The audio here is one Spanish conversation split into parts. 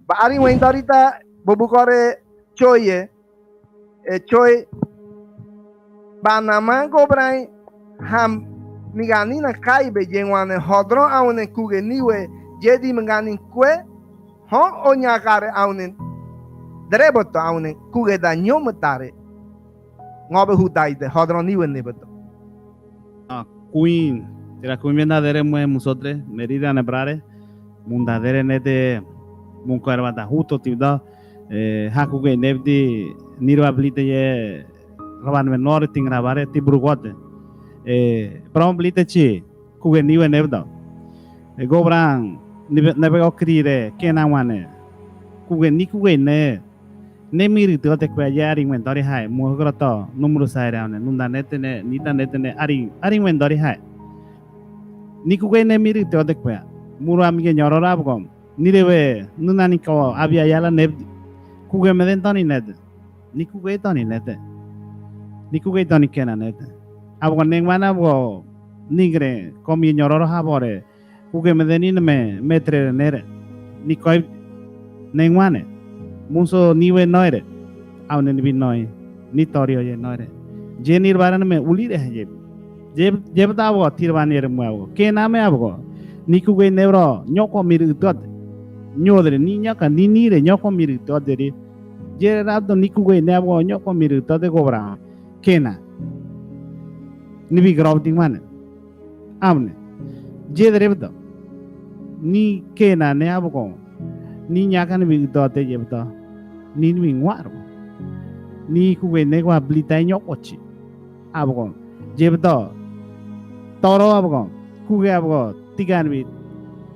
Bari wen dorita bobukore choye choy banama gobrai ham migani na kaibe jengwane hodro awne kuge niwe jedi migani kwe ho onyakare awne dreboto awne kuge da nyomotare ngobe hutaide hodro niwe nebeto Queen tira Queen verdadere mue musotre merida nebrare mundadere nete munkarvata justo tibda hakuge nevdi nirva blite ye raban menor tingravare tibrugote prom blite chi kuge niwe nevda gobran nebe okrire kenawane kuge ni kuge ne miri te kwa yari inventory hai mugroto numero sairane nunda netene nita netene ari inventory hai ni kuge ne miri te kwa muru amige nyorora bgom nireve nunani ko abia yala ne kuge meden toni net ni kuge toni net ni kuge toni kena net abgo nengwana bgo nigre komi nyororo habore kuge medeni me metre nere ni koi nengwane muso niwe noire awne ni noi ni torio ye noire je nirvaran me uli re je btavo tirvani re muavo ke name abgo ni kuge nevro nyoko mir tot nyodre ni nyaka ni nire nyoko mir tot de je rabdo ni kuge nevgo nyoko mir tot de gobra kena ni bi grobding man amne je drebdo ni kena ne abgo ni nyaka ni bi tot de jebto ni ngwaro ni kuge negwa blita nyokochi abgo jebdo toro abgo kuge abgo tigan bi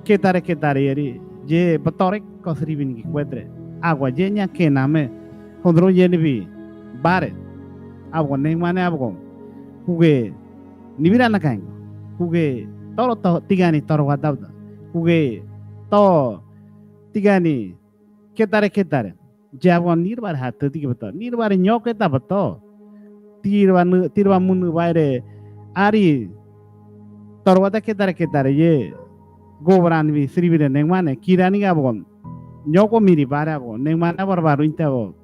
ketare yeri je patore kosri bin ki kwetre agwa je nya ke name hondro je ni bi bare abgo nengmane abgo kuge nibira na kain kuge toro to tigani toro wadabda kuge to tigani ketare jabon nirbar hat tiki beto nirbar nyoke ta beto tirwa mun baire ari torwata ketare ye gobran bi sribire nengmane kirani ga bon nyoko miri bara bon nengmane barbaru intabo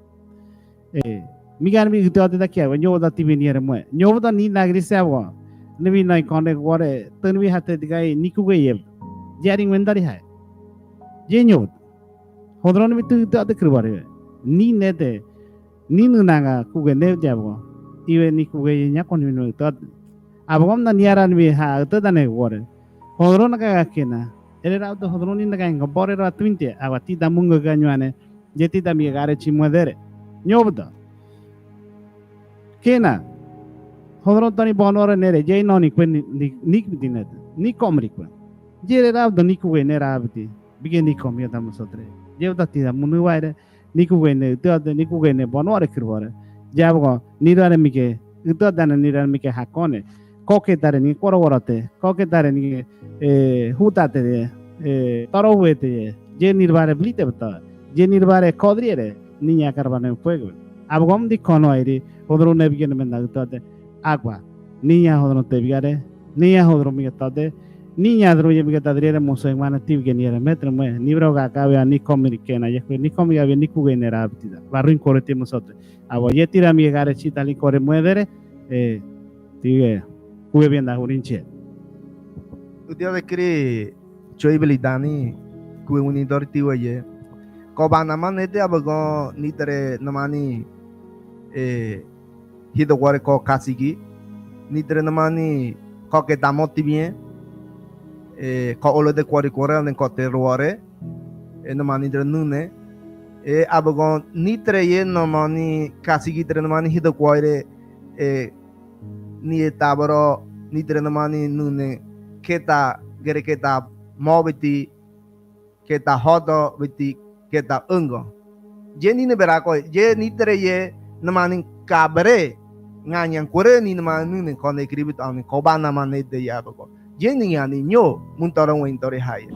migan bi gitote da kya nyoda tibiniere mo nyoda ni nagri sabo nebi nai konde gore tenwi hatte digai nikuge ye jaring mendari hai je nyod hodron bi tu ta kribare ni nete ni nunanga kuge ne jabo iwe ni kuge nya kon ni to abgom na niaran bi ha to dane gore hodron ka kena ele ra to hodron ni naga ngobore ra twinte awati da munga ganyane jeti da mi gare chimodere nyobda kena hodron tani bonore nere je no ni kwen ni dinet ni komri kwen je ra do ni kuge ne ra abti bige ni komya da musotre je da ti da munu waire nikugene to nikugene bonore kirwore jabgo nirare mike to dana nirare mike hakone koke tare ni kororate koke tare ni hutate toro huete je nirvare blite bata je nirvare kodriere niña carbane fuego abgom di kono airi hodro nebige menda to agua niña hodro te bigare niña hodro mike to niña dro ye mike tadriere moso en mana tibge ni era metro me ni broga cabe ni comirikena ye ni comiga ni kugene raptida barrin correte mosote abo ye tira mi gare chita li corre muedere tige kuye bien da hurinche udio de kri choi belidani kuye uni dorti waye ko banama nete abago nitere namani hido gore ko kasigi nitere namani ko ke damoti bien ko olo de kwari kore ne ko terroare no mani de nune abagon nitre ye no mani kasigi tre no mani hido kware ni tabaro nitre no mani nune keta gere keta mobiti keta hodo biti keta ungo je ni ne berako je nitre ye no mani kabre nganyan kore ni no mani nune ko ne kribit an ko bana mane de yabago Jenny ani nyo muntorong wintore haya.